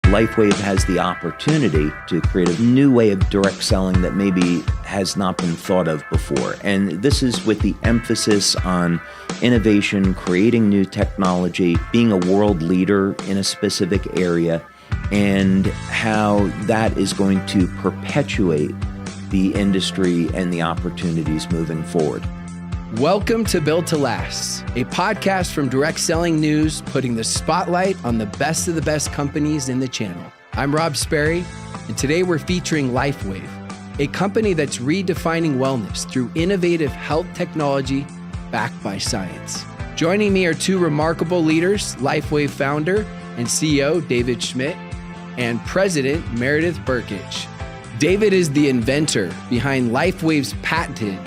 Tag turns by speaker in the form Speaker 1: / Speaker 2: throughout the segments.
Speaker 1: LifeWave has the opportunity to create a new way of direct selling that maybe has not been thought of before. And this is with the emphasis on innovation, creating new technology, being a world leader in a specific area, and how that is going to perpetuate the industry and the opportunities moving forward.
Speaker 2: Welcome to Built to Last, a podcast from Direct Selling News, putting the spotlight on the best of the best companies in the channel. I'm Rob Sperry, and today we're featuring LifeWave, a company that's redefining wellness through innovative health technology backed by science. Joining me are two remarkable leaders, LifeWave founder and CEO David Schmidt, and President Meredith Berkshire. David is the inventor behind LifeWave's patented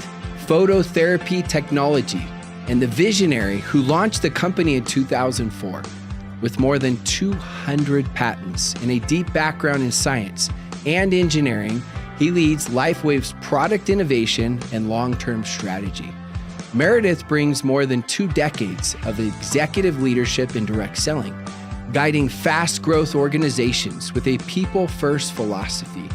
Speaker 2: phototherapy technology and the visionary who launched the company in 2004. With more than 200 patents and a deep background in science and engineering, he leads LifeWave's product innovation and long-term strategy. Meredith brings more than 2 decades of executive leadership in direct selling, guiding fast growth organizations with a people-first philosophy.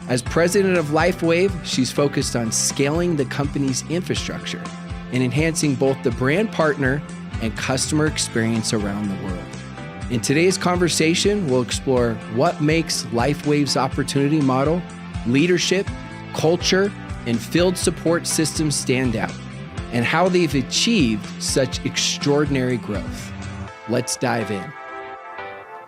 Speaker 2: As president of LifeWave, she's focused on scaling the company's infrastructure and enhancing both the brand partner and customer experience around the world. In today's conversation, we'll explore what makes LifeWave's opportunity model, leadership, culture, and field support systems stand out, and how they've achieved such extraordinary growth. Let's dive in.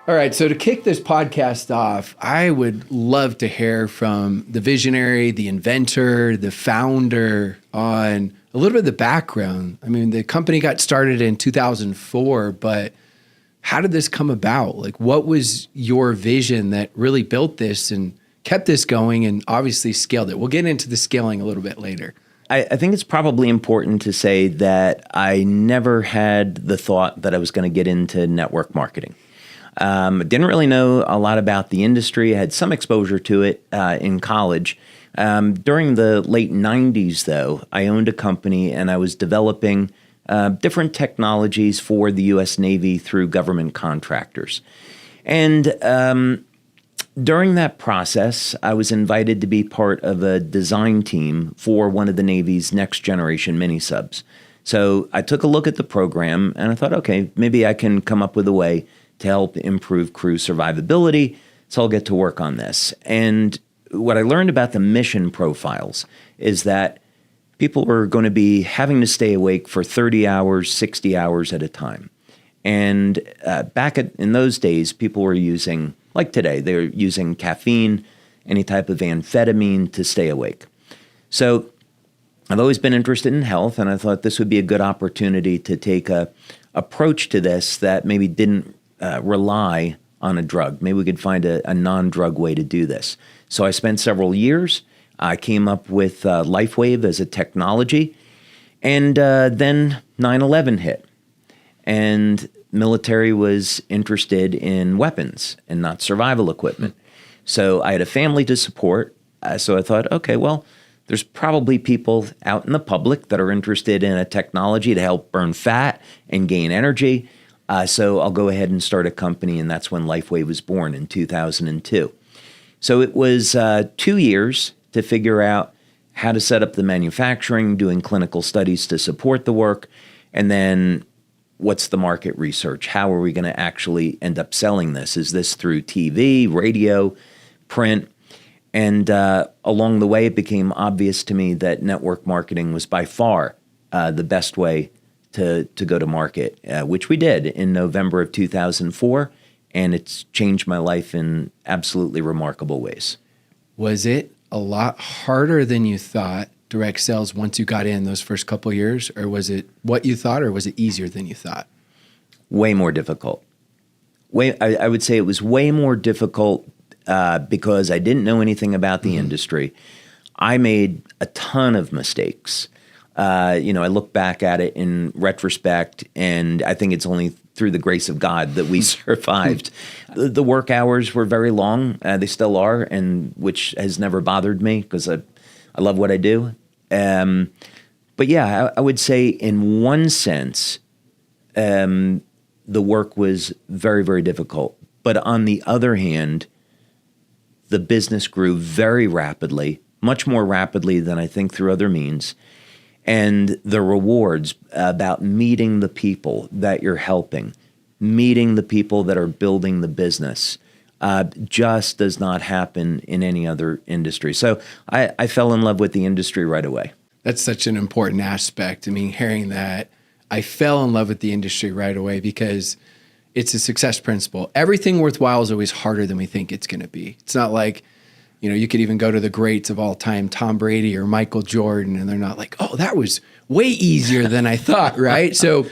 Speaker 2: All right, so to kick this podcast off, I would love to hear from the visionary, the inventor, the founder on a little bit of the background. I mean, the company got started in 2004, but how did this come about? Like, what was your vision that really built this and kept this going and obviously scaled it? We'll get into the scaling a little bit later.
Speaker 1: I think it's probably important to say that I never had the thought that I was going to get into network marketing. Didn't really know a lot about the industry. I had some exposure to it in college. During the late 90s, though, I owned a company and I was developing different technologies for the U.S. Navy through government contractors. And during that process, I was invited to be part of a design team for one of the Navy's next generation mini subs. So I took a look at the program and I thought, okay, maybe I can come up with a way to help improve crew survivability, so I'll get to work on this. And what I learned about the mission profiles is that people were going to be having to stay awake for 30 hours, 60 hours at a time. And in those days, people were using, like today, they were using caffeine, any type of amphetamine to stay awake. So I've always been interested in health, and I thought this would be a good opportunity to take a approach to this that maybe didn't rely on a drug. Maybe we could find a non-drug way to do this. So I spent several years. I came up with LifeWave as a technology. And then 9/11 hit. And military was interested in weapons and not survival equipment. So I had a family to support. So I thought, okay, well, there's probably people out in the public that are interested in a technology to help burn fat and gain energy. So I'll go ahead and start a company, and that's when LifeWave was born in 2002. So it was 2 years to figure out how to set up the manufacturing, doing clinical studies to support the work, and then what's the market research? How are we going to actually end up selling this? Is this through TV, radio, print? And along the way, it became obvious to me that network marketing was by far the best way to go to market, which we did in November of 2004, and it's changed my life in absolutely remarkable ways.
Speaker 2: Was it a lot harder than you thought, direct sales, once you got in those first couple of years, or was it what you thought, or was it easier than you thought?
Speaker 1: Way more difficult. I would say it was way more difficult because I didn't know anything about the industry. I made a ton of mistakes. I look back at it in retrospect, and I think it's only through the grace of God that we survived. The work hours were very long. They still are, and which has never bothered me because I love what I do. But yeah, I would say in one sense, the work was very, very difficult. But on the other hand, the business grew very rapidly, much more rapidly than I think through other means. And the rewards about meeting the people that you're helping, meeting the people that are building the business, just does not happen in any other industry. So I fell in love with the industry right away.
Speaker 2: That's such an important aspect. I mean, hearing that, I fell in love with the industry right away because it's a success principle. Everything worthwhile is always harder than we think it's going to be. It's not like, you could even go to the greats of all time, Tom Brady or Michael Jordan, and they're not like, oh, that was way easier than I thought, right? So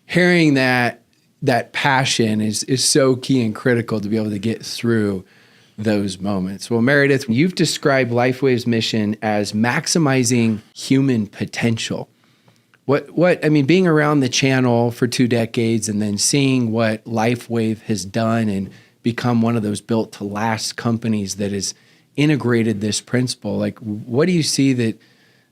Speaker 2: hearing that passion is so key and critical to be able to get through those moments. Well, Meredith, you've described LifeWave's mission as maximizing human potential. Being around the channel for 2 decades and then seeing what LifeWave has done and become one of those built to last companies that has integrated this principle, like what do you see that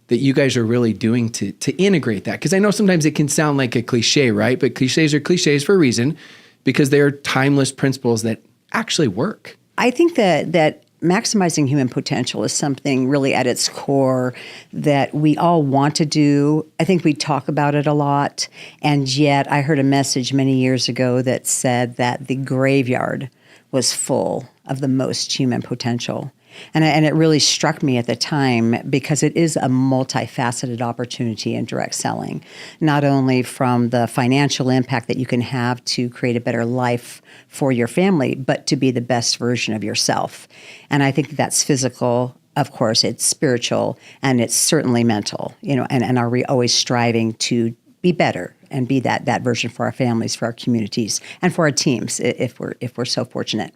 Speaker 2: you guys are really doing to integrate that? Because I know sometimes it can sound like a cliche, right? But cliches are cliches for a reason because they are timeless principles that actually work.
Speaker 3: I think that maximizing human potential is something really at its core that we all want to do. I think we talk about it a lot. And yet I heard a message many years ago that said that the graveyard was full of the most human potential. And it really struck me at the time because it is a multifaceted opportunity in direct selling, not only from the financial impact that you can have to create a better life for your family, but to be the best version of yourself. And I think that's physical. Of course, it's spiritual, and it's certainly mental, and are we always striving to be better and be that version for our families, for our communities, and for our teams if we're so fortunate.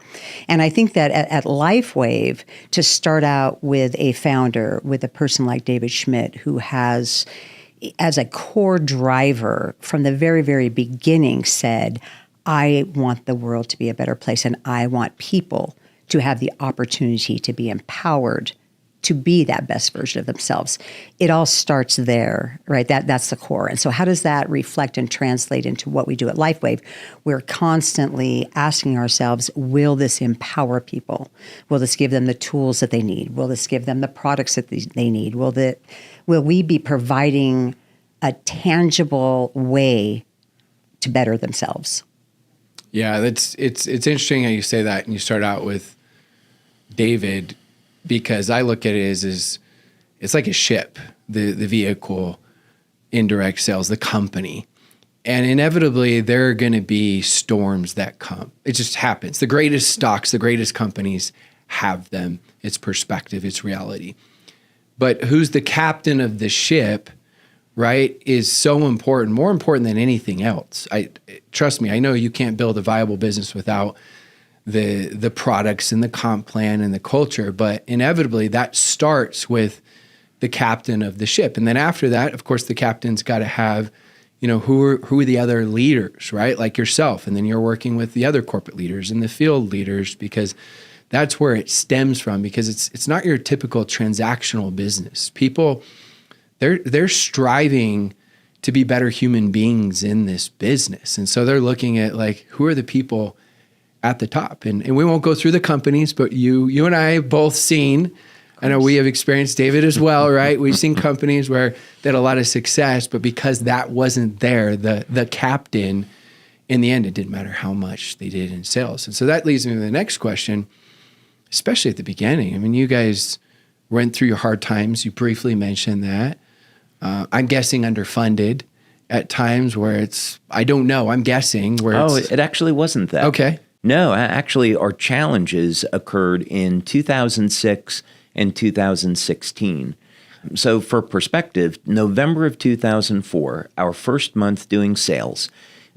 Speaker 3: And I think that at LifeWave, to start out with a founder, with a person like David Schmidt, who has, as a core driver from the very, very beginning, said, I want the world to be a better place, and I want people to have the opportunity to be empowered to be that best version of themselves. It all starts there, right? That's the core. And so how does that reflect and translate into what we do at LifeWave? We're constantly asking ourselves, will this empower people? Will this give them the tools that they need? Will this give them the products that they need? Will we be providing a tangible way to better themselves?
Speaker 2: Yeah, it's interesting how you say that, and you start out with David, because I look at it as it's like a ship, the vehicle, indirect sales, the company. And inevitably, there are going to be storms that come. It just happens. The greatest stocks, the greatest companies have them. It's perspective, it's reality. But who's the captain of the ship, right, is so important, more important than anything else. Trust me, I know you can't build a viable business without the products and the comp plan and the culture, but inevitably that starts with the captain of the ship. And then after that, of course, the captain's got to have, who are the other leaders, right? Like yourself. And then you're working with the other corporate leaders and the field leaders, because that's where it stems from, because it's not your typical transactional business. People, they're striving to be better human beings in this business. And so they're looking at, like, who are the people at the top? And we won't go through the companies, but you and I have both seen, I know we have experienced, David as well, right? We've seen companies where they had a lot of success, but because that wasn't there, the captain, in the end, it didn't matter how much they did in sales. And so that leads me to the next question, especially at the beginning. I mean, you guys went through your hard times. You briefly mentioned that. I'm guessing underfunded at times where it's, I don't know, I'm guessing where it's...
Speaker 1: it actually wasn't that.
Speaker 2: Okay.
Speaker 1: No, actually, our challenges occurred in 2006 and 2016. So for perspective, November of 2004, our first month doing sales,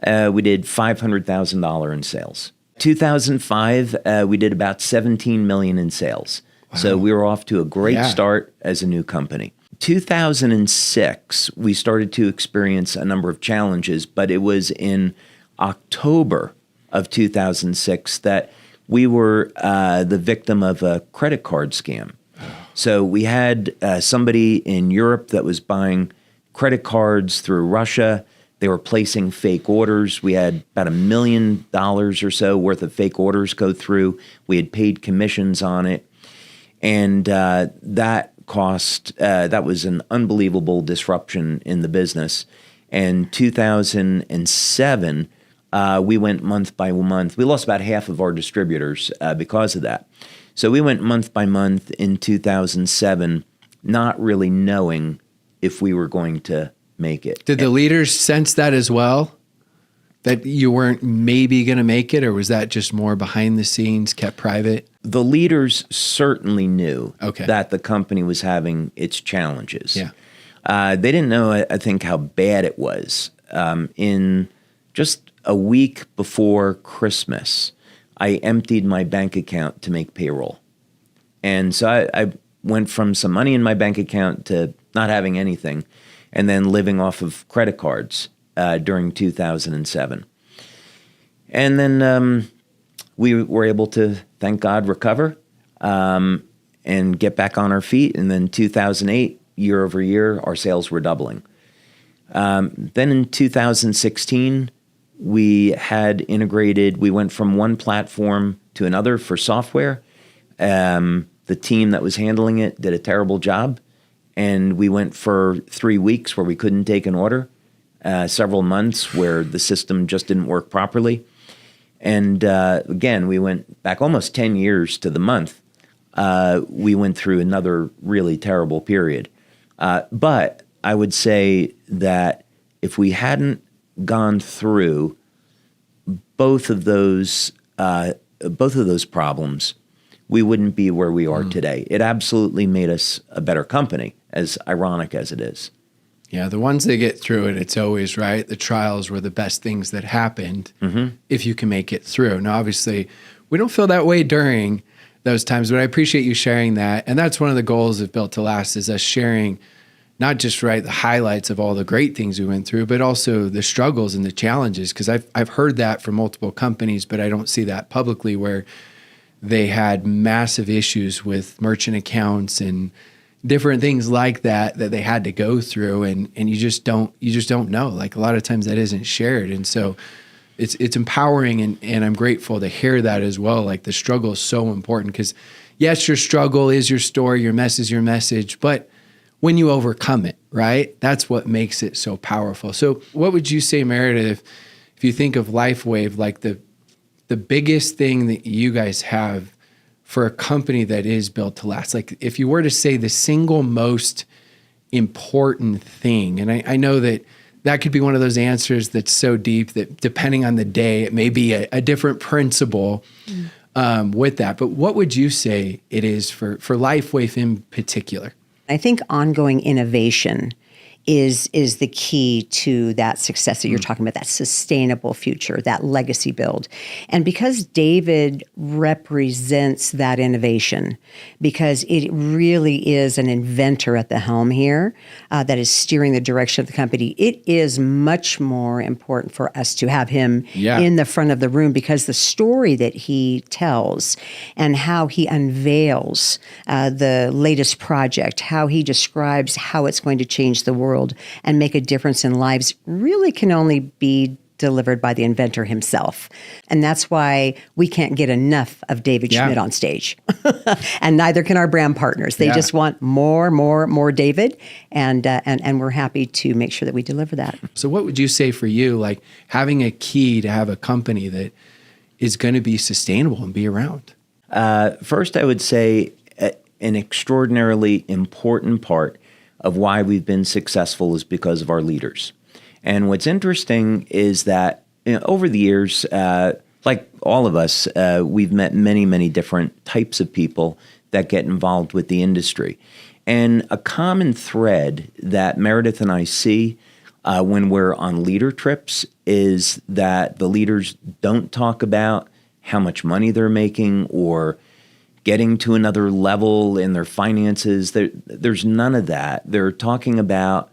Speaker 1: we did $500,000 in sales. 2005, we did about $17 million in sales. Wow. So we were off to a great start as a new company. 2006, we started to experience a number of challenges, but it was in October of 2006 that we were the victim of a credit card scam. So we had somebody in Europe that was buying credit cards through Russia, They were placing fake orders. We had about $1 million or so worth of fake orders go through. We had paid commissions on it. And that was an unbelievable disruption in the business. And 2007, we went month by month. We lost about half of our distributors because of that. So we went month by month in 2007, not really knowing if we were going to make it.
Speaker 2: Did the leaders sense that as well? That you weren't maybe going to make it, or was that just more behind the scenes, kept private?
Speaker 1: The leaders certainly knew that the company was having its challenges.
Speaker 2: Yeah.
Speaker 1: They didn't know, I think, how bad it was. In just a week before Christmas, I emptied my bank account to make payroll. And so I went from some money in my bank account to not having anything, and then living off of credit cards during 2007. And then we were able to, thank God, recover and get back on our feet. And then 2008, year over year, our sales were doubling. Then in 2016, we had integrated, we went from one platform to another for software. The team that was handling it did a terrible job. And we went for 3 weeks where we couldn't take an order, several months where the system just didn't work properly. And again, we went back almost 10 years to the month. We went through another really terrible period. But I would say that if we hadn't gone through both of those problems, we wouldn't be where we are today. It absolutely made us a better company, as ironic as it is.
Speaker 2: Yeah, the ones that get through it, it's always right. The trials were the best things that happened if you can make it through. Now, obviously, we don't feel that way during those times, but I appreciate you sharing that. And that's one of the goals of Built to Last, is us sharing not just the highlights of all the great things we went through, but also the struggles and the challenges. Because I've heard that from multiple companies, but I don't see that publicly, where they had massive issues with merchant accounts and different things like that they had to go through, and you just don't know. Like, a lot of times that isn't shared, and so it's empowering, and I'm grateful to hear that as well. Like, the struggle is so important, because yes, your struggle is your story, your mess is your message, but when you overcome it, right, that's what makes it so powerful. So what would you say, Meredith, if you think of LifeWave, like the biggest thing that you guys have for a company that is built to last? Like, if you were to say the single most important thing, and I know that could be one of those answers that's so deep that depending on the day, it may be a different principle with that. But what would you say it is for LifeWave in particular?
Speaker 3: I think ongoing innovation is the key to that success that you're talking about, that sustainable future, that legacy build. And because David represents that innovation, because it really is an inventor at the helm here that is steering the direction of the company, it is much more important for us to have him in the front of the room, because the story that he tells and how he unveils the latest project, how he describes how it's going to change the world and make a difference in lives, really can only be delivered by the inventor himself. And that's why we can't get enough of David Schmidt on stage. And neither can our brand partners. They just want more David. And we're happy to make sure that we deliver that. So
Speaker 2: what would you say for you, like having a key to have a company that is going to be sustainable and be around?
Speaker 1: First, I would say an extraordinarily important part of why we've been successful is because of our leaders. And what's interesting is that over the years, like all of us, we've met many different types of people that get involved with the industry. And a common thread that Meredith and I see when we're on leader trips is that the leaders don't talk about how much money they're making or getting to another level in their finances. There's none of that. They're talking about,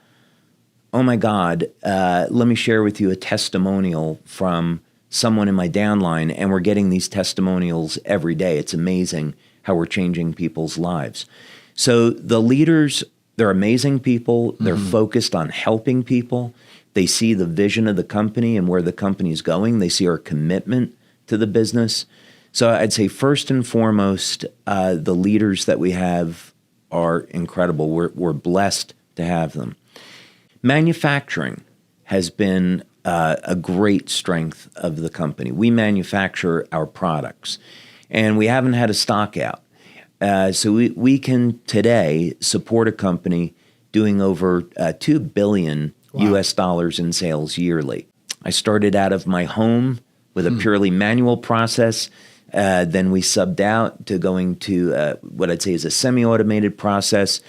Speaker 1: oh my God, let me share with you a testimonial from someone in my downline, and we're getting these testimonials every day. It's amazing how we're changing people's lives. So the leaders, they're amazing people. They're focused on helping people. They see the vision of the company and where the company is going. They see our commitment to the business. So I'd say first and foremost, the leaders that we have are incredible. We're blessed to have them. Manufacturing has been a great strength of the company. We manufacture our products, and we haven't had a stock out. So we can today support a company doing over $2 billion US dollars in sales yearly. I started out of my home with a purely manual process. Then we subbed out to going to what I'd say is a semi-automated process.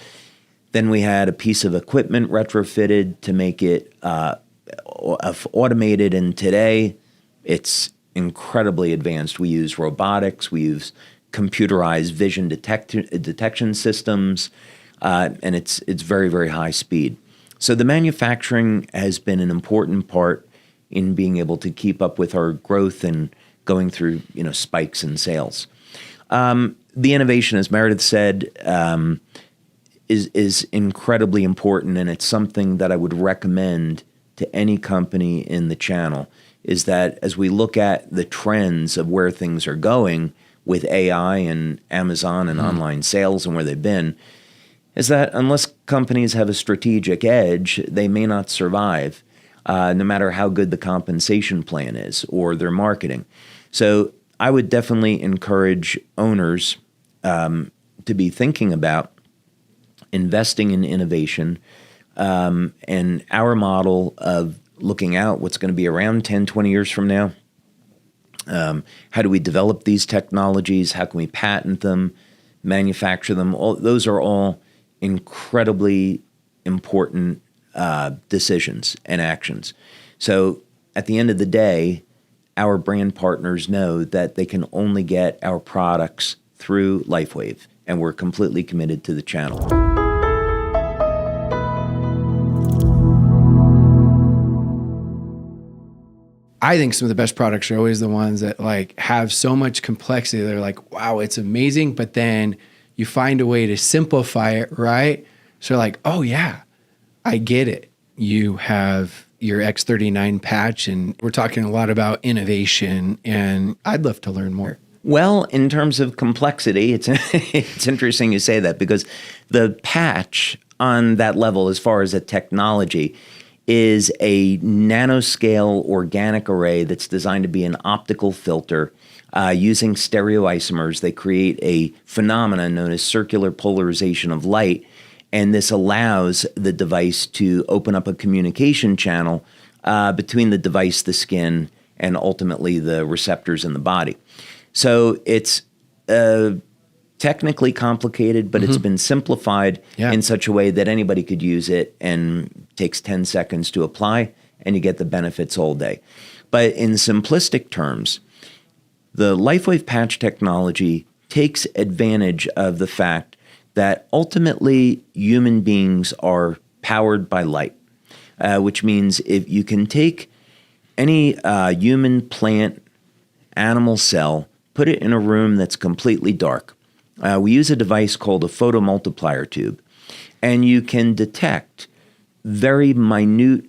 Speaker 1: Then we had a piece of equipment retrofitted to make it automated, and today it's incredibly advanced. We use robotics, we use computerized vision detection systems, and it's very, very high speed. So the manufacturing has been an important part in being able to keep up with our growth and going through spikes in sales. The innovation, as Meredith said, is incredibly important, and it's something that I would recommend to any company in the channel, is that as we look at the trends of where things are going with AI and Amazon and online sales and where they've been, is that unless companies have a strategic edge, they may not survive, no matter how good the compensation plan is or their marketing. So I would definitely encourage owners to be thinking about investing in innovation, and our model of looking out what's going to be around 10, 20 years from now. How do we develop these technologies? How can we patent them, manufacture them? Those are all incredibly important decisions and actions. So at the end of the day, our brand partners know that they can only get our products through LifeWave, and we're completely committed to the channel.
Speaker 2: I think some of the best products are always the ones that have so much complexity. They're like, wow, it's amazing. But then you find a way to simplify it, right? So oh yeah, I get it. You have your X39 patch, and we're talking a lot about innovation, and I'd love to learn more.
Speaker 1: Well, in terms of complexity, it's interesting you say that, because the patch on that level, as far as a technology, is a nanoscale organic array that's designed to be an optical filter. Using stereoisomers, they create a phenomenon known as circular polarization of light, and this allows the device to open up a communication channel between the device, the skin, and ultimately the receptors in the body. So it's technically complicated, but it's been simplified in such a way that anybody could use it, and takes 10 seconds to apply, and you get the benefits all day. But in simplistic terms, the LifeWave patch technology takes advantage of the fact that ultimately human beings are powered by light, which means if you can take any human, plant, animal cell, put it in a room that's completely dark. We use a device called a photomultiplier tube, and you can detect very minute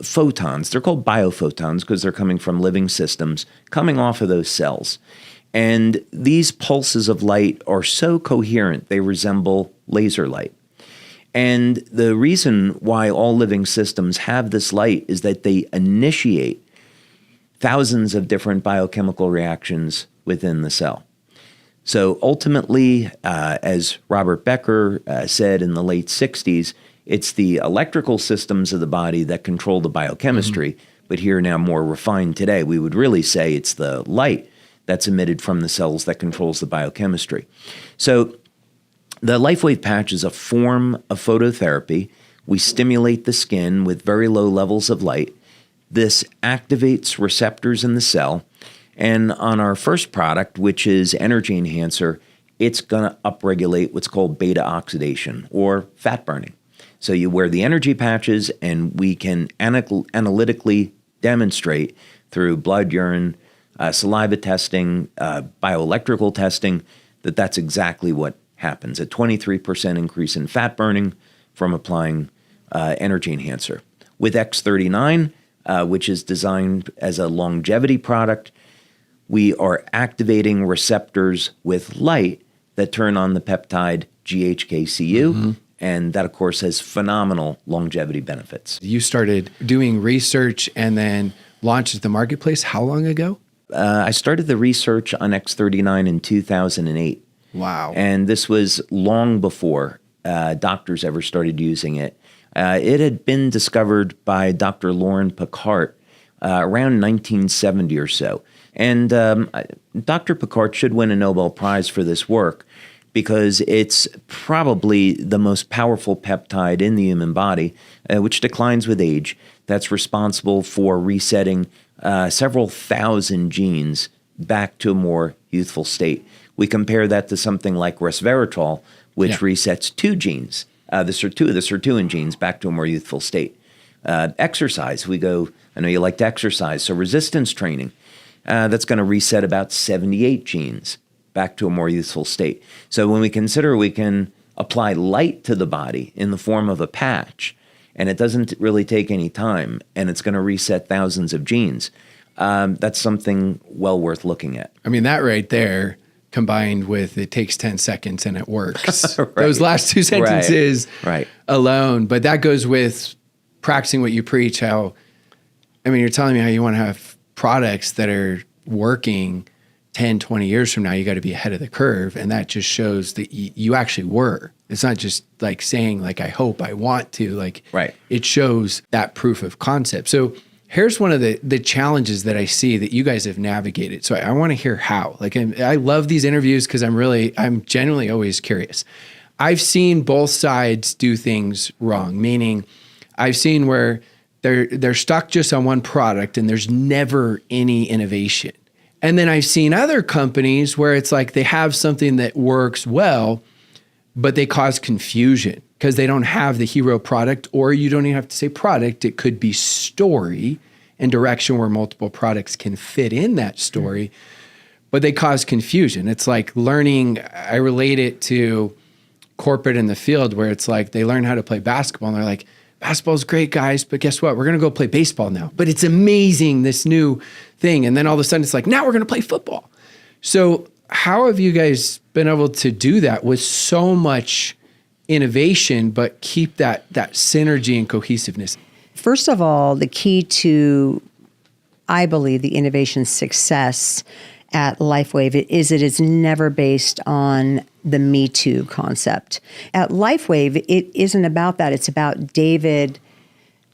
Speaker 1: photons. They're called biophotons because they're coming from living systems, coming off of those cells. And these pulses of light are so coherent, they resemble laser light. And the reason why all living systems have this light is that they initiate thousands of different biochemical reactions within the cell. So ultimately, as Robert Becker said in the late 60s, it's the electrical systems of the body that control the biochemistry, but here now more refined today, we would really say it's the light that's emitted from the cells that controls the biochemistry. So the LifeWave patch is a form of phototherapy. We stimulate the skin with very low levels of light. This activates receptors in the cell. And on our first product, which is Energy Enhancer, it's going to upregulate what's called beta oxidation or fat burning. So you wear the energy patches, and we can analytically demonstrate through blood, urine, saliva testing, bioelectrical testing, that that's exactly what happens. A 23% increase in fat burning from applying Energy Enhancer. With X39, which is designed as a longevity product, we are activating receptors with light that turn on the peptide GHK-Cu, and that, of course, has phenomenal longevity benefits.
Speaker 2: You started doing research and then launched at the marketplace how long ago?
Speaker 1: I started the research on X39 in 2008.
Speaker 2: Wow.
Speaker 1: And this was long before doctors ever started using it. It had been discovered by Dr. Lauren Picard around 1970 or so. And Dr. Picard should win a Nobel Prize for this work because it's probably the most powerful peptide in the human body, which declines with age, that's responsible for resetting several thousand genes back to a more youthful state. We compare that to something like resveratrol, which resets two genes, the sirtuin genes, back to a more youthful state. Exercise, I know you like to exercise, so resistance training, that's going to reset about 78 genes back to a more youthful state. So when we consider we can apply light to the body in the form of a patch, and it doesn't really take any time, and it's going to reset thousands of genes, that's something well worth looking at.
Speaker 2: I mean, that right there, combined with it takes 10 seconds and it works.
Speaker 1: Right.
Speaker 2: Those last two sentences
Speaker 1: Right.
Speaker 2: alone. But that goes with practicing what you preach, you're telling me how you want to have products that are working 10, 20 years from now. You got to be ahead of the curve. And that just shows that you actually were. It's not just like saying like, I hope, I want to,
Speaker 1: Right.
Speaker 2: It shows that proof of concept. So here's one of the challenges that I see that you guys have navigated. So I want to hear how. I love these interviews because I'm genuinely always curious. I've seen both sides do things wrong, meaning I've seen where they're stuck just on one product and there's never any innovation. And then I've seen other companies where it's like they have something that works well, but they cause confusion because they don't have the hero product, or you don't even have to say product. It could be story and direction where multiple products can fit in that story, but they cause confusion. It's like learning, I relate it to corporate in the field where it's like they learn how to play basketball and they're like, basketball's great, guys, but guess what? We're going to go play baseball now. But it's amazing, this new thing. And then all of a sudden it's like, now we're going to play football. So how have you guys been able to do that with so much innovation, but keep that synergy and cohesiveness?
Speaker 3: First of all, the key to, I believe, the innovation success at LifeWave is it is never based on the Me Too concept. At LifeWave, it isn't about that. It's about David,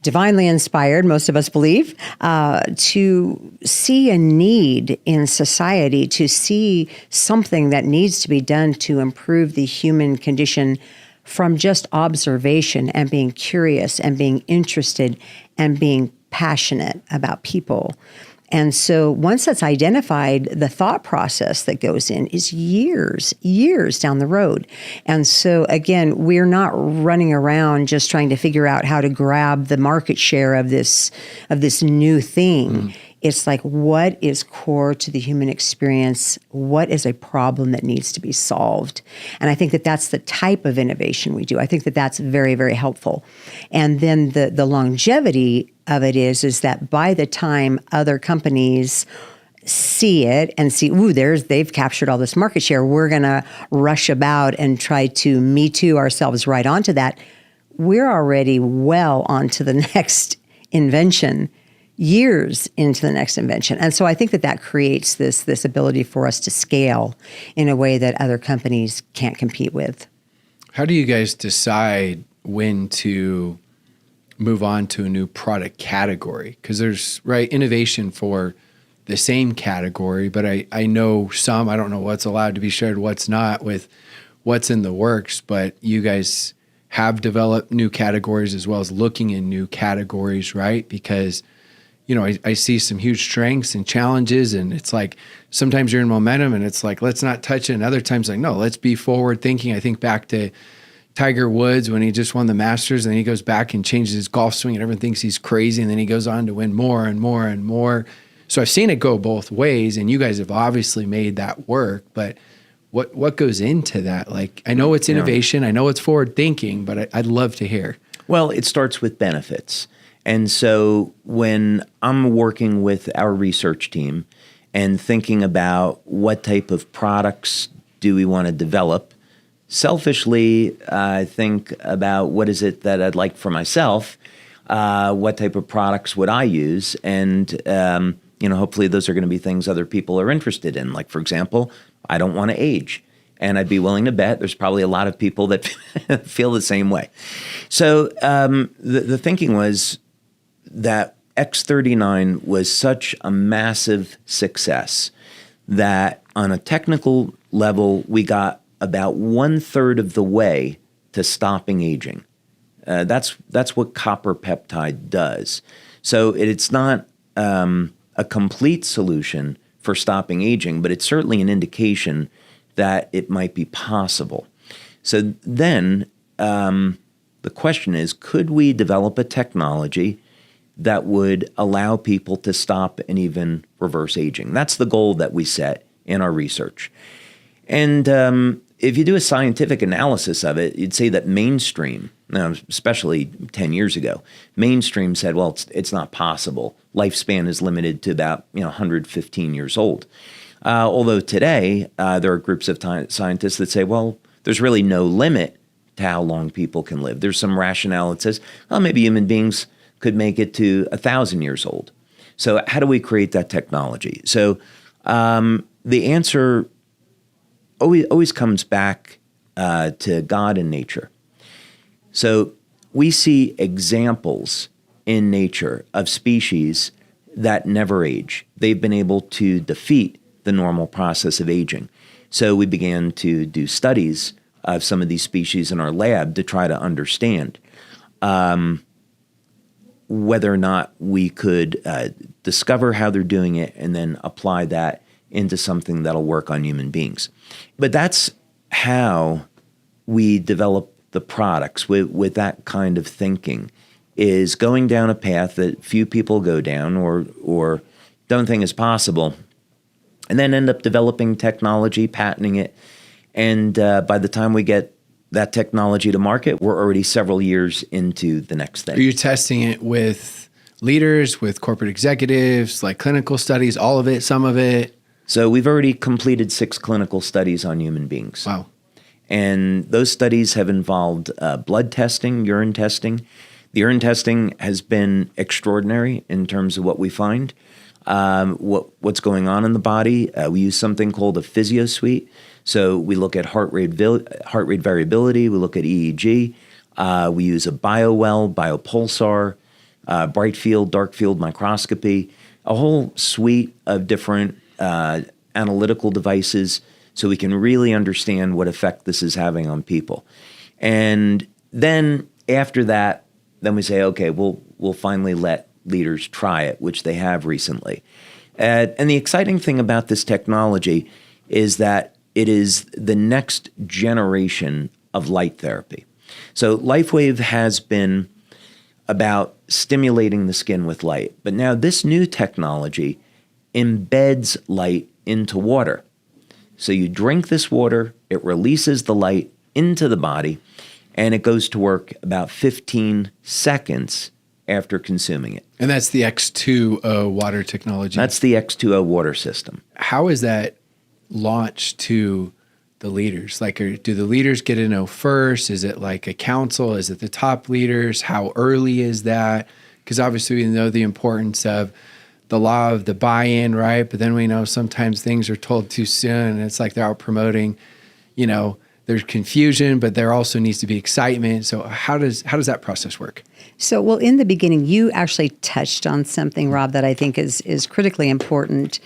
Speaker 3: divinely inspired, most of us believe, to see a need in society, to see something that needs to be done to improve the human condition from just observation and being curious and being interested and being passionate about people. And so once that's identified, the thought process that goes in is years down the road. And so again, we're not running around just trying to figure out how to grab the market share of this new thing. It's like, what is core to the human experience? What is a problem that needs to be solved? And I think that that's the type of innovation we do. I think that that's very, very helpful. And then the longevity of it is that by the time other companies see it and see, they've captured all this market share, we're going to rush about and try to Me Too ourselves right onto that. We're already well onto the next invention, years into the next invention. And so I think that creates this ability for us to scale in a way that other companies can't compete with.
Speaker 2: How do you guys decide when to move on to a new product category? Because there's innovation for the same category, but I know some, I don't know what's allowed to be shared, what's not, with what's in the works, but you guys have developed new categories as well as looking in new categories, right? Because I see some huge strengths and challenges, and it's like sometimes you're in momentum and it's like, let's not touch it. And other times like, no, let's be forward thinking. I think back to Tiger Woods when he just won the Masters, and he goes back and changes his golf swing and everyone thinks he's crazy. And then he goes on to win more and more and more. So I've seen it go both ways, and you guys have obviously made that work, but what goes into that? Like, I know it's innovation, I know it's forward thinking, but I'd love to hear.
Speaker 1: Well, it starts with benefits. And so when I'm working with our research team and thinking about what type of products do we want to develop, selfishly, I think about what is it that I'd like for myself, what type of products would I use, and hopefully those are going to be things other people are interested in. Like, for example, I don't want to age. And I'd be willing to bet there's probably a lot of people that feel the same way. So the thinking was that X39 was such a massive success that on a technical level, we got about 1/3 of the way to stopping aging. That's what copper peptide does. So it's not a complete solution for stopping aging, but it's certainly an indication that it might be possible. So then the question is, could we develop a technology that would allow people to stop and even reverse aging? That's the goal that we set in our research. And if you do a scientific analysis of it, you'd say that mainstream, especially 10 years ago, mainstream said, well, it's not possible. Lifespan is limited to about 115 years old. Although today, there are groups of scientists that say, well, there's really no limit to how long people can live. There's some rationale that says, well, maybe human beings could make it to 1,000 years old. So how do we create that technology? So the answer always comes back to God and nature. So we see examples in nature of species that never age. They've been able to defeat the normal process of aging. So we began to do studies of some of these species in our lab to try to understand whether or not we could discover how they're doing it and then apply that into something that'll work on human beings. But that's how we develop the products with that kind of thinking, is going down a path that few people go down or don't think is possible, and then end up developing technology, patenting it. And by the time we get that technology to market, we're already several years into the next thing.
Speaker 2: Are you testing it with leaders, with corporate executives, like clinical studies, all of it, some of it?
Speaker 1: So we've already completed 6 clinical studies on human beings.
Speaker 2: Wow.
Speaker 1: And those studies have involved blood testing, urine testing. The urine testing has been extraordinary in terms of what we find, what's going on in the body. We use something called a physio suite. So we look at heart rate variability. We look at EEG. We use a BioWell, biopulsar, bright field, dark field microscopy, a whole suite of different analytical devices so we can really understand what effect this is having on people. And then after that, then we say, okay, we'll finally let leaders try it, which they have recently. And the exciting thing about this technology is that it is the next generation of light therapy. So LifeWave has been about stimulating the skin with light, but now this new technology embeds light into water. So you drink this water, it releases the light into the body, and it goes to work about 15 seconds after consuming it.
Speaker 2: And that's the X2O water technology.
Speaker 1: That's the X2O water system.
Speaker 2: How is that launched to the leaders? Like, do the leaders get to know first? Is it like a council? Is it the top leaders? How early is that? Because obviously we know the importance of the law of the buy-in, right? But then we know sometimes things are told too soon, and it's like they're out promoting, there's confusion, but there also needs to be excitement. So how does that process work?
Speaker 3: So, well, in the beginning, you actually touched on something, Rob, that I think is critically important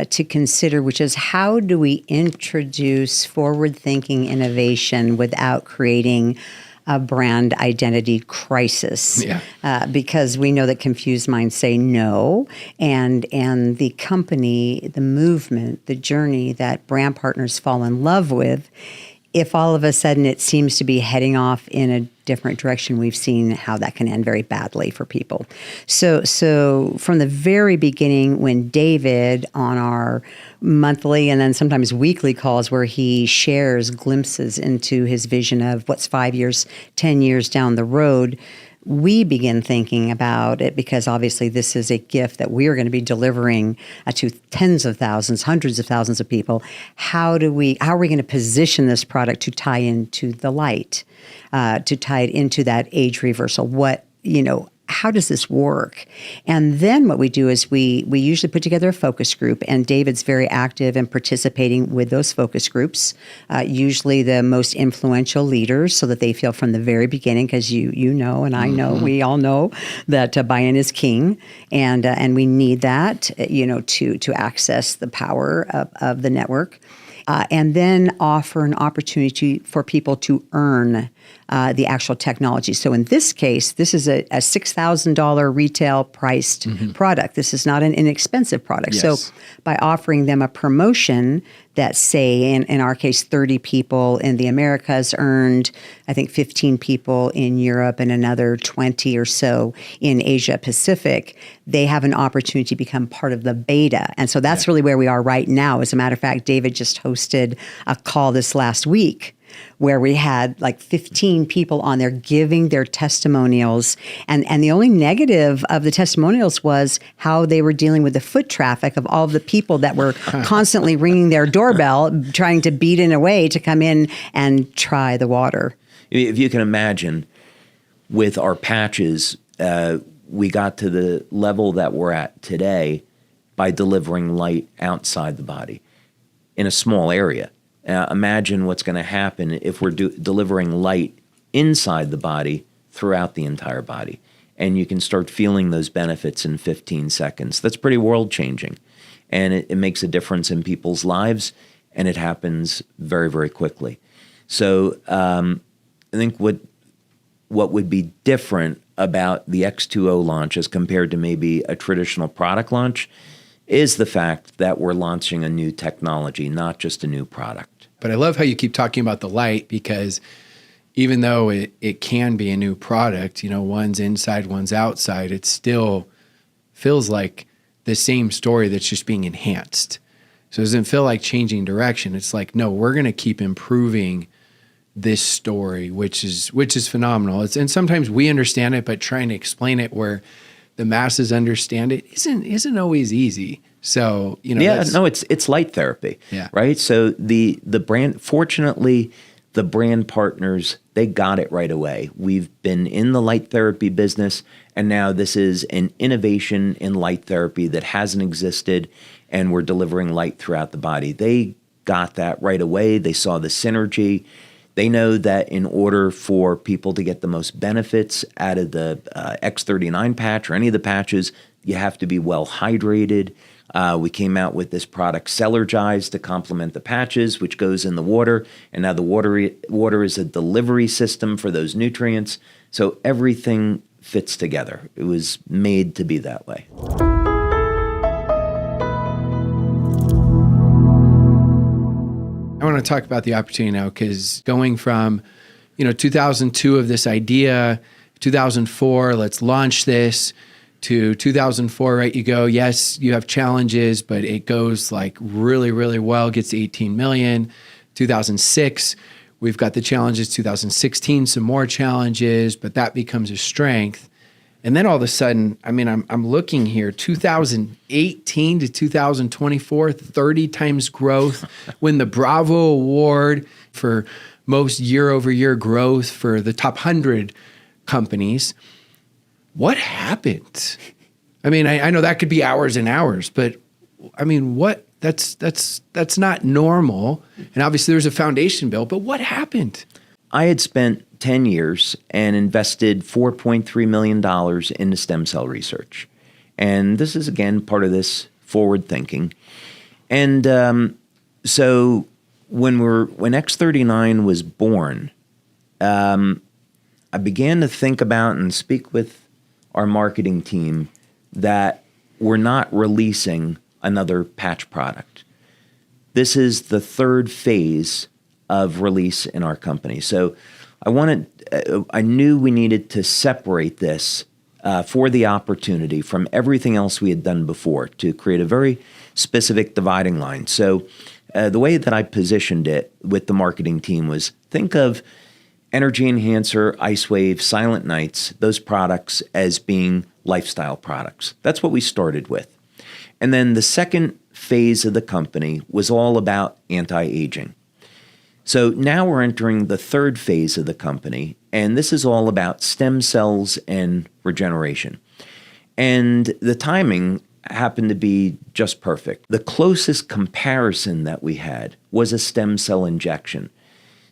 Speaker 3: to consider, which is how do we introduce forward-thinking innovation without creating a brand identity crisis?
Speaker 2: Yeah.
Speaker 3: Because we know that confused minds say no, and the company, the movement, the journey that brand partners fall in love with, if all of a sudden it seems to be heading off in a different direction, we've seen how that can end very badly for people. So from the very beginning, when David, on our monthly and then sometimes weekly calls where he shares glimpses into his vision of what's 5 years, 10 years down the road, we begin thinking about it, because obviously this is a gift that we are going to be delivering to tens of thousands, hundreds of thousands of people. How are we going to position this product to tie into the light, to tie it into that age reversal? How does this work? And then what we do is we usually put together a focus group, and David's very active in participating with those focus groups, usually the most influential leaders, so that they feel from the very beginning, because you know, and I know, we all know that buy-in is king, and we need that, to access the power of the network. And then offer an opportunity for people to earn the actual technology. So in this case, this is a $6,000 retail priced product. This is not an inexpensive product.
Speaker 2: Yes.
Speaker 3: So by offering them a promotion that, say, in our case, 30 people in the Americas earned, I think 15 people in Europe and another 20 or so in Asia Pacific, they have an opportunity to become part of the beta. And so that's really where we are right now. As a matter of fact, David just hosted a call this last week where we had like 15 people on there giving their testimonials. And the only negative of the testimonials was how they were dealing with the foot traffic of all of the people that were constantly ringing their doorbell, trying to beat in a way to come in and try the water.
Speaker 1: If you can imagine, with our patches, we got to the level that we're at today by delivering light outside the body in a small area. Imagine what's going to happen if we're delivering light inside the body throughout the entire body. And you can start feeling those benefits in 15 seconds. That's pretty world-changing. And it makes a difference in people's lives, and it happens very, very quickly. So I think what would be different about the X2O launch as compared to maybe a traditional product launch is the fact that we're launching a new technology, not just a new product.
Speaker 2: But I love how you keep talking about the light, because even though it can be a new product, one's inside, one's outside, it still feels like the same story that's just being enhanced. So it doesn't feel like changing direction. It's like, no, we're going to keep improving this story, which is phenomenal. And sometimes we understand it, but trying to explain it where the masses understand it isn't always easy. So,
Speaker 1: it's light therapy, right? So the brand, fortunately, the brand partners, they got it right away. We've been in the light therapy business, and now this is an innovation in light therapy that hasn't existed, and we're delivering light throughout the body. They got that right away. They saw the synergy. They know that in order for people to get the most benefits out of the X39 patch or any of the patches, you have to be well hydrated. We came out with this product, Cellergize, to complement the patches, which goes in the water. And now the water is a delivery system for those nutrients. So everything fits together. It was made to be that way.
Speaker 2: I want to talk about the opportunity now, because going from, 2002 of this idea, 2004, let's launch this, to 2004, right? You go, yes, you have challenges, but it goes like really, really well, gets to 18 million. 2006, we've got the challenges. 2016, some more challenges, but that becomes a strength. And then all of a sudden, I'm looking here, 2018 to 2024, 30 times growth, win the Bravo Award for most year-over-year growth for the top 100 companies. What happened? I know that could be hours and hours, but what? That's not normal. And obviously there's a foundation built, but what happened?
Speaker 1: I had spent 10 years and invested $4.3 million into stem cell research. And this is, again, part of this forward thinking. And so when X39 was born, I began to think about and speak with our marketing team that we're not releasing another patch product. This is the third phase of release in our company. So I knew we needed to separate this for the opportunity from everything else we had done before to create a very specific dividing line. So the way that I positioned it with the marketing team was, think of Energy Enhancer, Ice Wave, Silent Nights, those products as being lifestyle products. That's what we started with. And then the second phase of the company was all about anti-aging. So now we're entering the third phase of the company, and this is all about stem cells and regeneration. And the timing happened to be just perfect. The closest comparison that we had was a stem cell injection.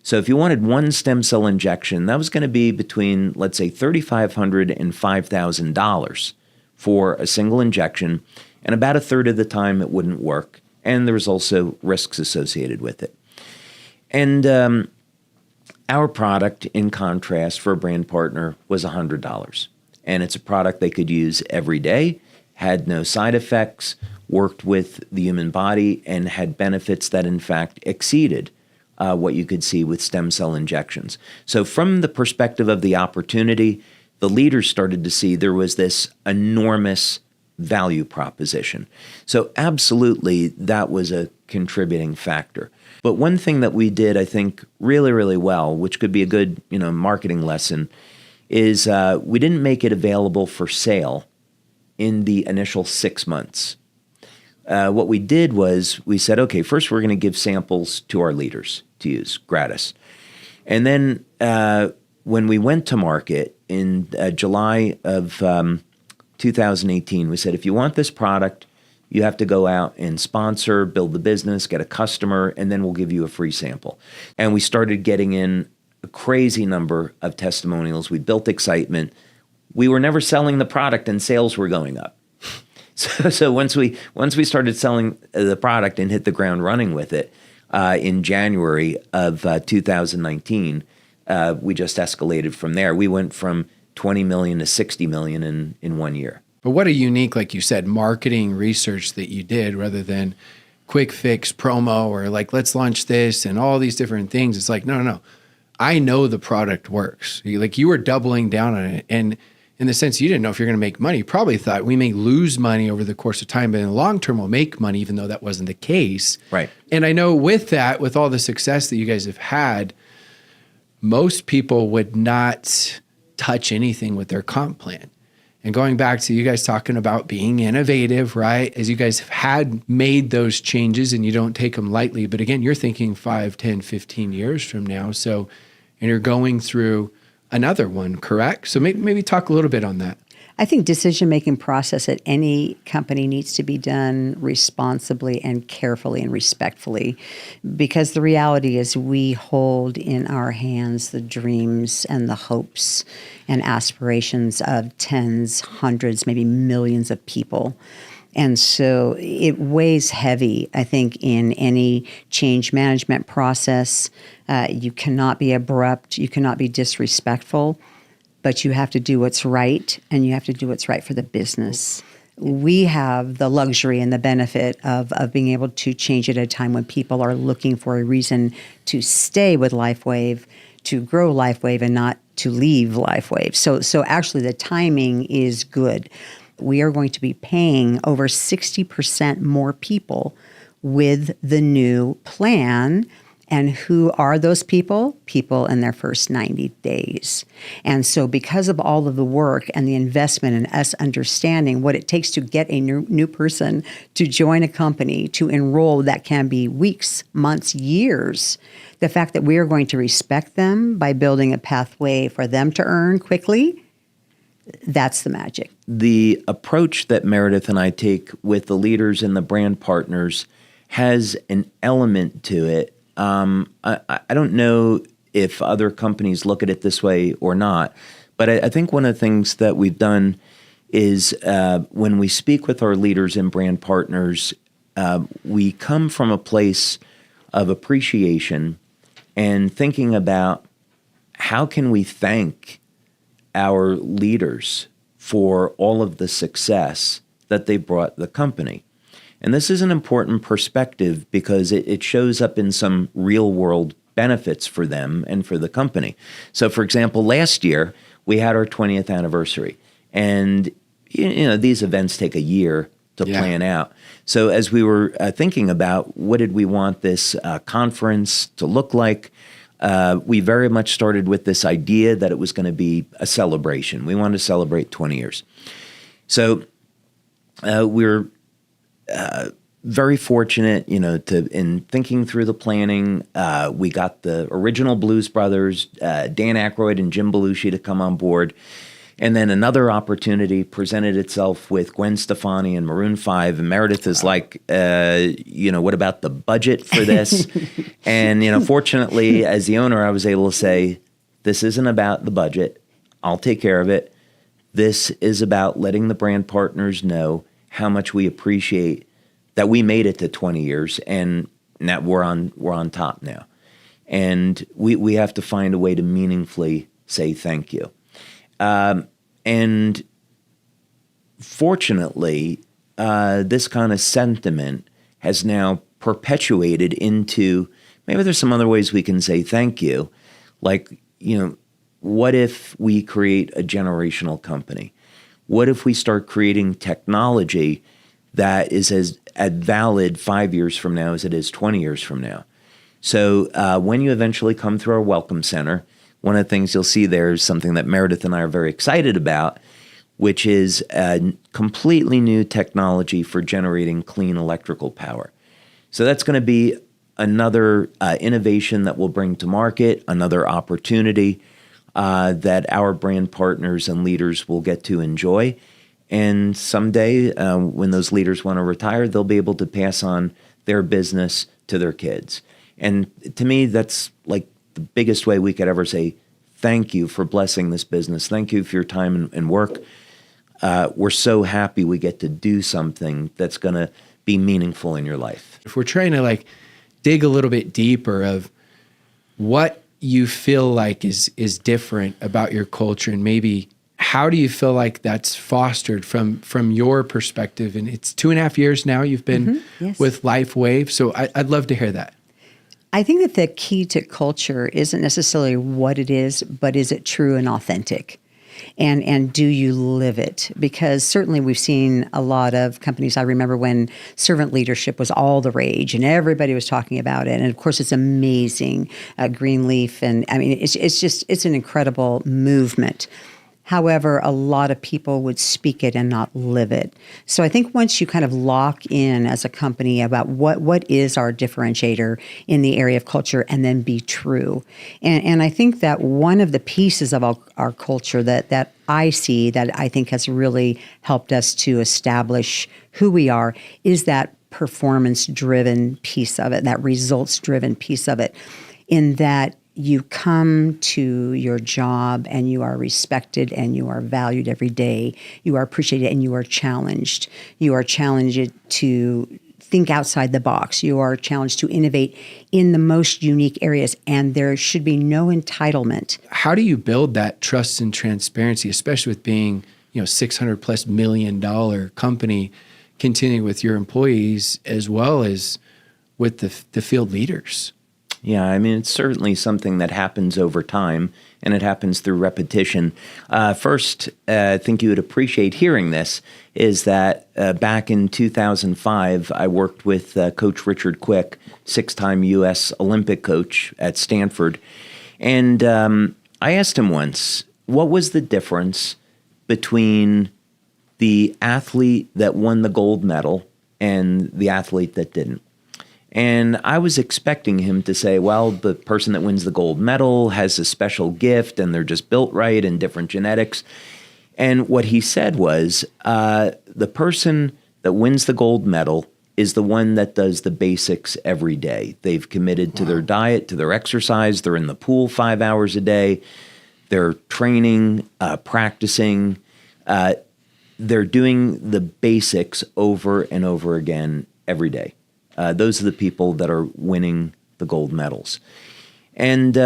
Speaker 1: So if you wanted one stem cell injection, that was going to be between, let's say, $3,500 and $5,000 for a single injection, and about a third of the time it wouldn't work, and there was also risks associated with it. And our product, in contrast, for a brand partner was $100. And it's a product they could use every day, had no side effects, worked with the human body, and had benefits that, in fact, exceeded what you could see with stem cell injections. So from the perspective of the opportunity, the leaders started to see there was this enormous value proposition. So absolutely, that was a contributing factor. But one thing that we did, I think, really, really well, which could be a good, marketing lesson, is we didn't make it available for sale in the initial 6 months. What we did was we said, okay, first we're going to give samples to our leaders to use gratis. And then when we went to market in July of 2018, we said, if you want this product, you have to go out and sponsor, build the business, get a customer, and then we'll give you a free sample. And we started getting in a crazy number of testimonials. We built excitement. We were never selling the product, and sales were going up. So once we started selling the product and hit the ground running with it in January of 2019, we just escalated from there. We went from 20 million to 60 million in 1 year.
Speaker 2: But what a unique, like you said, marketing research that you did rather than quick fix promo or like, let's launch this and all these different things. It's like, no. I know the product works. You were doubling down on it. And in the sense you didn't know if you're going to make money, you probably thought we may lose money over the course of time, but in the long term we'll make money, even though that wasn't the case.
Speaker 1: Right.
Speaker 2: And I know with that, with all the success that you guys have had, most people would not touch anything with their comp plan. And going back to you guys talking about being innovative, right? As you guys have had made those changes and you don't take them lightly, but again, you're thinking 5, 10, 15 years from now. So, and you're going through another one, correct? So maybe talk a little bit on that.
Speaker 3: I think decision-making process at any company needs to be done responsibly and carefully and respectfully, because the reality is we hold in our hands the dreams and the hopes and aspirations of tens, hundreds, maybe millions of people. And so it weighs heavy, I think, in any change management process. You cannot be abrupt. You cannot be disrespectful. But you have to do what's right, and you have to do what's right for the business. We have the luxury and the benefit of being able to change at a time when people are looking for a reason to stay with LifeWave, to grow LifeWave, and not to leave LifeWave. So actually the timing is good. We are going to be paying over 60% more people with the new plan. And who are those people? People in their first 90 days. And so because of all of the work and the investment and us understanding what it takes to get a new person to join a company, to enroll, that can be weeks, months, years, the fact that we are going to respect them by building a pathway for them to earn quickly, that's the magic.
Speaker 1: The approach that Meredith and I take with the leaders and the brand partners has an element to it. I don't know if other companies look at it this way or not, but I think one of the things that we've done is when we speak with our leaders and brand partners, we come from a place of appreciation and thinking about how can we thank our leaders for all of the success that they brought the company. And this is an important perspective because it shows up in some real world benefits for them and for the company. So for example, last year we had our 20th anniversary, and these events take a year to plan out. So as we were thinking about what did we want this conference to look like, we very much started with this idea that it was going to be a celebration. We wanted to celebrate 20 years. So we're very fortunate, in thinking through the planning. We got the original Blues Brothers, Dan Aykroyd and Jim Belushi, to come on board. And then another opportunity presented itself with Gwen Stefani and Maroon 5. And Meredith is like, what about the budget for this? And, fortunately, as the owner, I was able to say, this isn't about the budget. I'll take care of it. This is about letting the brand partners know how much we appreciate that we made it to 20 years and that we're on top now. And we have to find a way to meaningfully say thank you. And fortunately, this kind of sentiment has now perpetuated into, maybe there's some other ways we can say thank you. Like, what if we create a generational company? What if we start creating technology that is as valid 5 years from now as it is 20 years from now? So when you eventually come through our Welcome Center, one of the things you'll see there is something that Meredith and I are very excited about, which is a completely new technology for generating clean electrical power. So that's going to be another innovation that we'll bring to market, another opportunity that our brand partners and leaders will get to enjoy. And someday, when those leaders want to retire, they'll be able to pass on their business to their kids. And to me, that's like the biggest way we could ever say thank you for blessing this business. Thank you for your time and work. We're so happy we get to do something that's going to be meaningful in your life.
Speaker 2: If we're trying to dig a little bit deeper of what you feel like is different about your culture, and maybe how do you feel like that's fostered from your perspective? And it's 2.5 years now you've been with LifeWave. So I'd love to hear that.
Speaker 3: I think that the key to culture isn't necessarily what it is, but is it true and authentic? And do you live it? Because certainly we've seen a lot of companies. I remember when servant leadership was all the rage and everybody was talking about it. And of course, it's amazing, Greenleaf. And I mean, it's an incredible movement. However, a lot of people would speak it and not live it. So I think once you kind of lock in as a company about what is our differentiator in the area of culture, and then be true. And I think that one of the pieces of our culture that I see that I think has really helped us to establish who we are is that performance-driven piece of it, that results-driven piece of it, in that you come to your job and you are respected and you are valued every day. You are appreciated and you are challenged. You are challenged to think outside the box. You are challenged to innovate in the most unique areas, and there should be no entitlement.
Speaker 2: How do you build that trust and transparency, especially with being, $600+ million company, continuing with your employees as well as with the field leaders?
Speaker 1: Yeah, I mean, it's certainly something that happens over time, and it happens through repetition. First, I think you would appreciate hearing this, is that back in 2005, I worked with Coach Richard Quick, 6-time U.S. Olympic coach at Stanford. And I asked him once, what was the difference between the athlete that won the gold medal and the athlete that didn't? And I was expecting him to say, well, the person that wins the gold medal has a special gift and they're just built right and different genetics. And what he said was, the person that wins the gold medal is the one that does the basics every day. They've committed to their diet, to their exercise. They're in the pool 5 hours a day. They're training, practicing. They're doing the basics over and over again every day. Those are the people that are winning the gold medals. And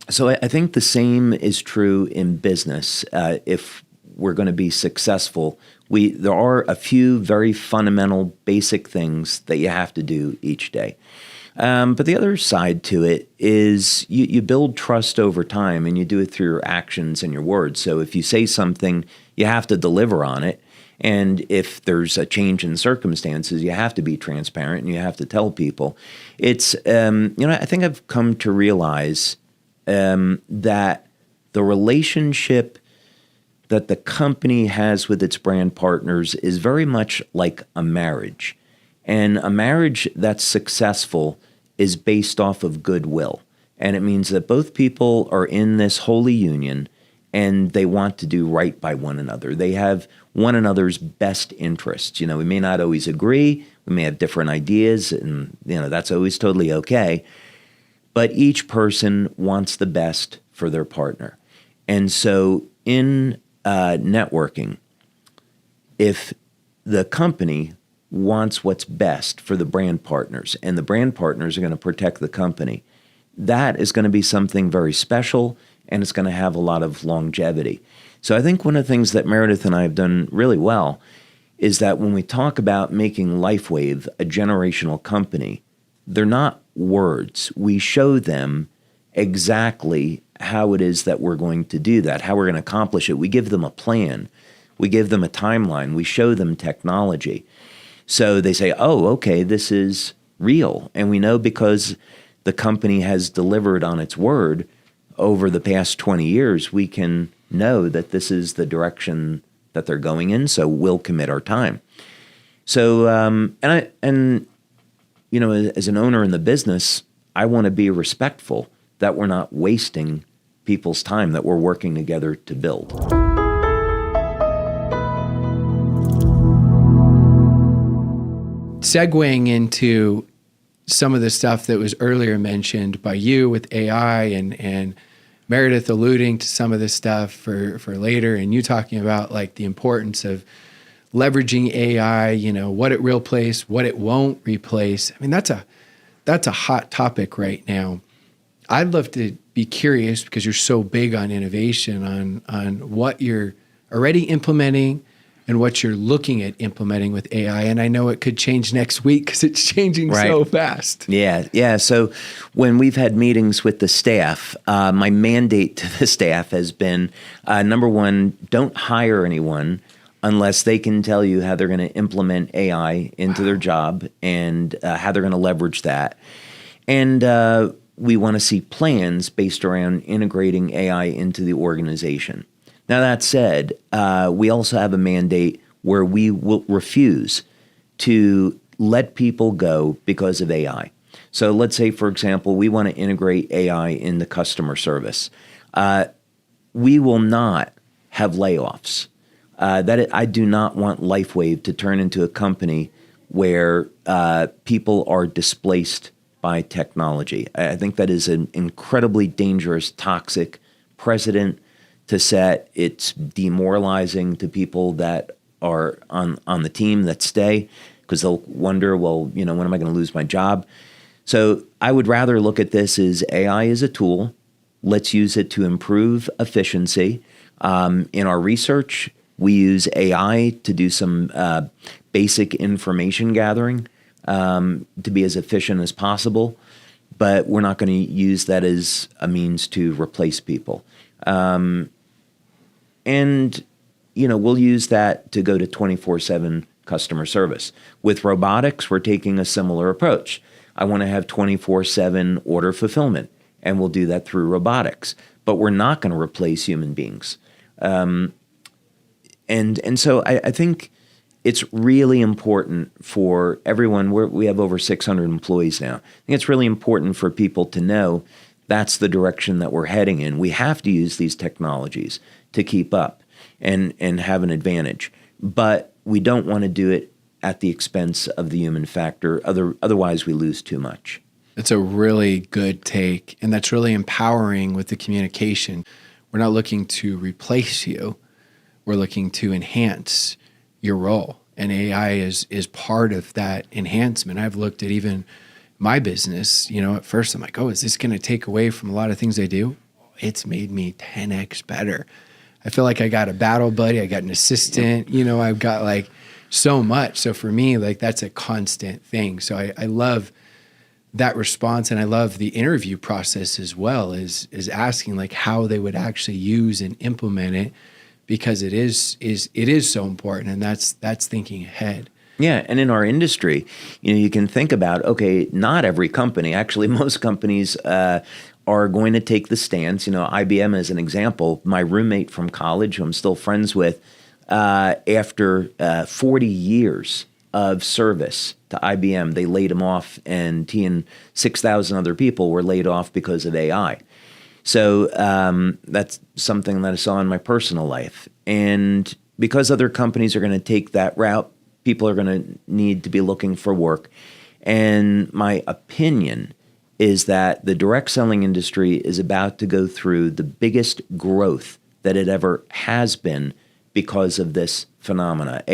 Speaker 1: so I think the same is true in business. If we're going to be successful, there are a few very fundamental, basic things that you have to do each day. But the other side to it is you build trust over time, and you do it through your actions and your words. So if you say something, you have to deliver on it. And if there's a change in circumstances, you have to be transparent and you have to tell people. It's, I think I've come to realize that the relationship that the company has with its brand partners is very much like a marriage. And a marriage that's successful is based off of goodwill. And it means that both people are in this holy union and they want to do right by one another. They have one another's best interests. We may not always agree. We may have different ideas, and that's always totally okay. But each person wants the best for their partner. And so in networking, if the company wants what's best for the brand partners and the brand partners are going to protect the company, that is going to be something very special and it's going to have a lot of longevity. So I think one of the things that Meredith and I have done really well is that when we talk about making LifeWave a generational company, they're not words. We show them exactly how it is that we're going to do that, how we're going to accomplish it. We give them a plan. We give them a timeline. We show them technology. So they say, oh, okay, this is real. And we know because the company has delivered on its word over the past 20 years, we can know that this is the direction that they're going in. So we'll commit our time. So, as an owner in the business, I want to be respectful that we're not wasting people's time, that we're working together to build.
Speaker 2: Segueing into some of the stuff that was earlier mentioned by you with AI and Meredith alluding to some of this stuff for later, and you talking about like the importance of leveraging AI, what it will replace, what it won't replace. I mean, that's a hot topic right now. I'd love to be curious, because you're so big on innovation, on what you're already implementing and what you're looking at implementing with AI. And I know it could change next week because it's changing so fast.
Speaker 1: Yeah. So when we've had meetings with the staff, my mandate to the staff has been, number one, don't hire anyone unless they can tell you how they're going to implement AI into their job and how they're going to leverage that. And we want to see plans based around integrating AI into the organization. Now, that said, we also have a mandate where we will refuse to let people go because of AI. So let's say, for example, we want to integrate AI into customer service. We will not have layoffs. I do not want LifeWave to turn into a company where people are displaced by technology. I think that is an incredibly dangerous, toxic precedent to set. It's demoralizing to people that are on the team that stay, because they'll wonder, well, when am I going to lose my job? So I would rather look at this as AI is a tool. Let's use it to improve efficiency. In our research, we use AI to do some basic information gathering to be as efficient as possible, but we're not going to use that as a means to replace people. We'll use that to go to 24/7 customer service. With robotics, we're taking a similar approach. I want to have 24/7 order fulfillment, and we'll do that through robotics. But we're not going to replace human beings. And so I think it's really important for everyone. We have over 600 employees now. I think it's really important for people to know that's the direction that we're heading in. We have to use these technologies to keep up and have an advantage. But we don't want to do it at the expense of the human factor. Otherwise, we lose too much.
Speaker 2: It's a really good take, and that's really empowering with the communication. We're not looking to replace you. We're looking to enhance your role, and AI is part of that enhancement. I've looked at even my business, at first I'm like, oh, is this going to take away from a lot of things I do? It's made me 10x better. I feel like I got a battle buddy. I got an assistant, I've got like so much. So for me, like that's a constant thing. So I love that response. And I love the interview process as well, is asking like how they would actually use and implement it, because it is so important, and that's thinking ahead.
Speaker 1: Yeah, and in our industry, you can think about, okay, not every company, actually most companies are going to take the stance. IBM as an example, my roommate from college, who I'm still friends with, after 40 years of service to IBM, they laid him off, and he and 6,000 other people were laid off because of AI. So that's something that I saw in my personal life. And because other companies are going to take that route, people are going to need to be looking for work. And my opinion is that the direct selling industry is about to go through the biggest growth that it ever has been because of this phenomena.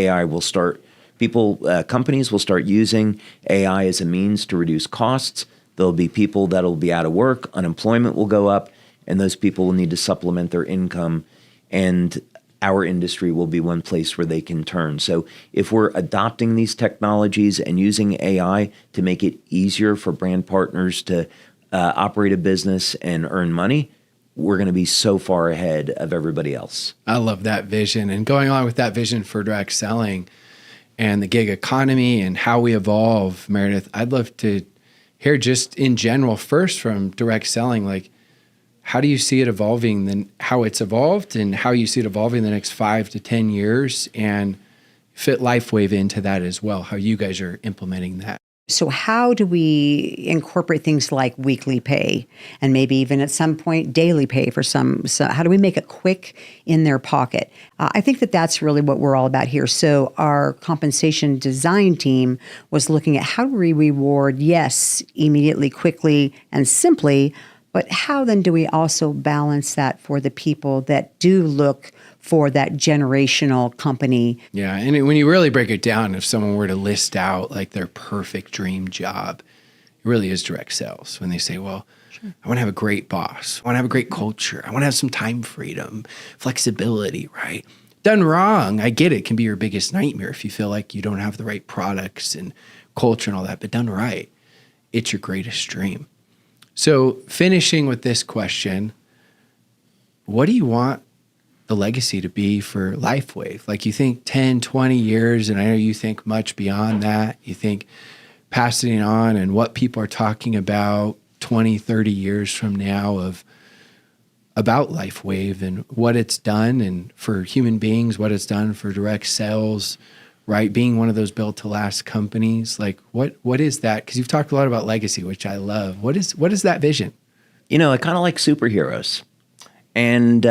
Speaker 1: Companies will start using AI as a means to reduce costs. There'll be people that'll be out of work, unemployment will go up, and those people will need to supplement their income, and our industry will be one place where they can turn. So if we're adopting these technologies and using AI to make it easier for brand partners to operate a business and earn money, we're going to be so far ahead of everybody else.
Speaker 2: I love that vision. And going on with that vision for direct selling and the gig economy and how we evolve, Meredith, I'd love to hear just in general, first from direct selling, like, how do you see it evolving, then how it's evolved, and how you see it evolving the next 5 to 10 years, and fit LifeWave into that as well, how you guys are implementing that?
Speaker 3: So how do we incorporate things like weekly pay and maybe even at some point daily pay for some? So how do we make it quick in their pocket? I think that that's really what we're all about here. So our compensation design team was looking at how do we reward, yes, immediately, quickly, and simply, but how then do we also balance that for the people that do look for that generational company?
Speaker 2: Yeah, and when you really break it down, if someone were to list out like their perfect dream job, it really is direct sales. When they say, well, sure, I want to have a great boss, I want to have a great culture, I want to have some time freedom, flexibility, right? Done wrong, I get it, can be your biggest nightmare if you feel like you don't have the right products and culture and all that, but done right, it's your greatest dream. So finishing with this question, what do you want the legacy to be for LifeWave? Like, you think 10, 20 years, and I know you think much beyond that. You think passing it on and what people are talking about 20, 30 years from now about LifeWave and what it's done, and for human beings, what it's done for direct sales, right? Being one of those built to last companies. Like, what is that? Because you've talked a lot about legacy, which I love. What is that vision?
Speaker 1: I kind of like superheroes. And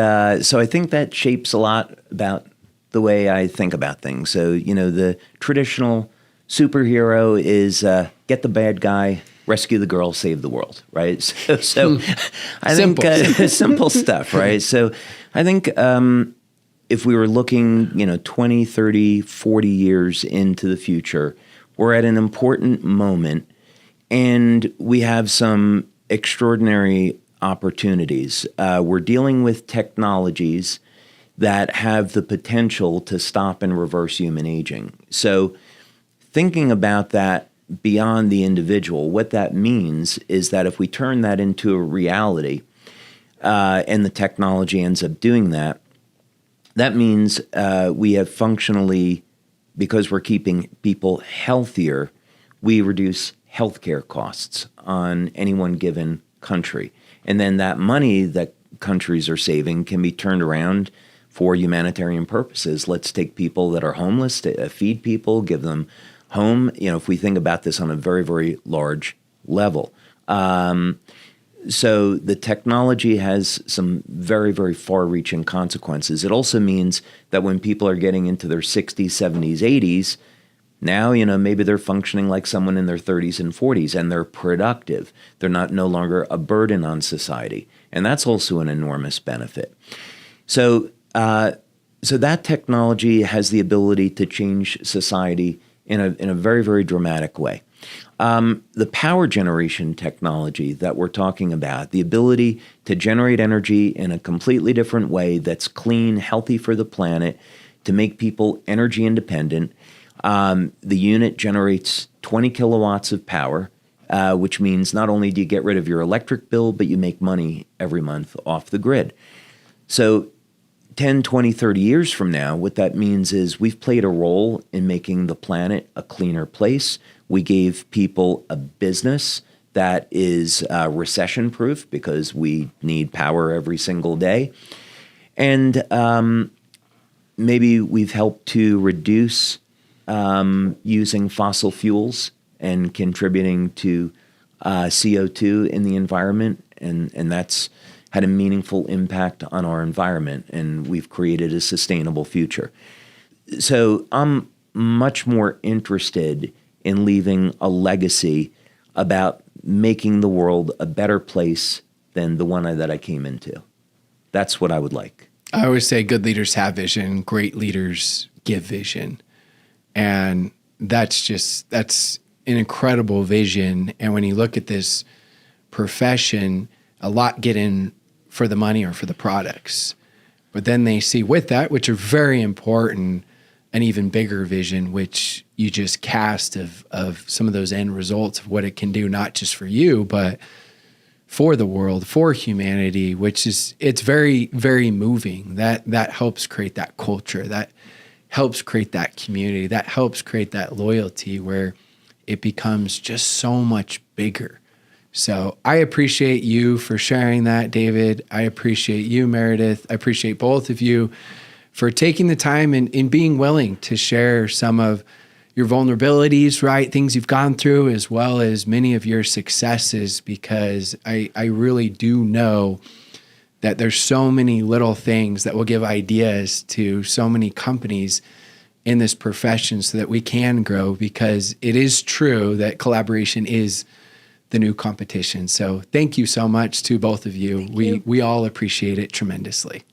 Speaker 1: so I think that shapes a lot about the way I think about things. So, the traditional superhero is get the bad guy, rescue the girl, save the world, right? So I think simple stuff, right? So I think if we were looking, 20, 30, 40 years into the future, we're at an important moment, and we have some extraordinary opportunities. We're dealing with technologies that have the potential to stop and reverse human aging. So thinking about that beyond the individual, what that means is that if we turn that into a reality, and the technology ends up doing that, that means we have functionally, because we're keeping people healthier, we reduce healthcare costs on any one given country. And then that money that countries are saving can be turned around for humanitarian purposes. Let's take people that are homeless, to feed people, give them home. If we think about this on a very, very large level. So the technology has some very, very far-reaching consequences. It also means that when people are getting into their 60s, 70s, 80s, now, maybe they're functioning like someone in their 30s and 40s, and they're productive. They're no longer a burden on society. And that's also an enormous benefit. So that technology has the ability to change society in a very, very dramatic way. The power generation technology that we're talking about, the ability to generate energy in a completely different way that's clean, healthy for the planet, to make people energy independent. The unit generates 20 kilowatts of power, which means not only do you get rid of your electric bill, but you make money every month off the grid. So 10, 20, 30 years from now, what that means is we've played a role in making the planet a cleaner place. We gave people a business that is recession-proof because we need power every single day. And maybe we've helped to reduce using fossil fuels and contributing to CO2 in the environment. And that's had a meaningful impact on our environment, and we've created a sustainable future. So I'm much more interested in leaving a legacy about making the world a better place than the one that I came into. That's what I would like.
Speaker 2: I always say good leaders have vision, great leaders give vision. And that's an incredible vision. And when you look at this profession, a lot get in for the money or for the products. But then they see with that, which are very important, an even bigger vision, which you just cast of some of those end results of what it can do, not just for you, but for the world, for humanity, it's very, very moving. That helps create that culture, that helps create that community, that helps create that loyalty where it becomes just so much bigger. So I appreciate you for sharing that, David. I appreciate you, Meredith. I appreciate both of you for taking the time and being willing to share some of your vulnerabilities, right? Things you've gone through, as well as many of your successes, because I really do know that there's so many little things that will give ideas to so many companies in this profession so that we can grow, because it is true that collaboration is the new competition. So thank you so much to both of you. We all appreciate it tremendously.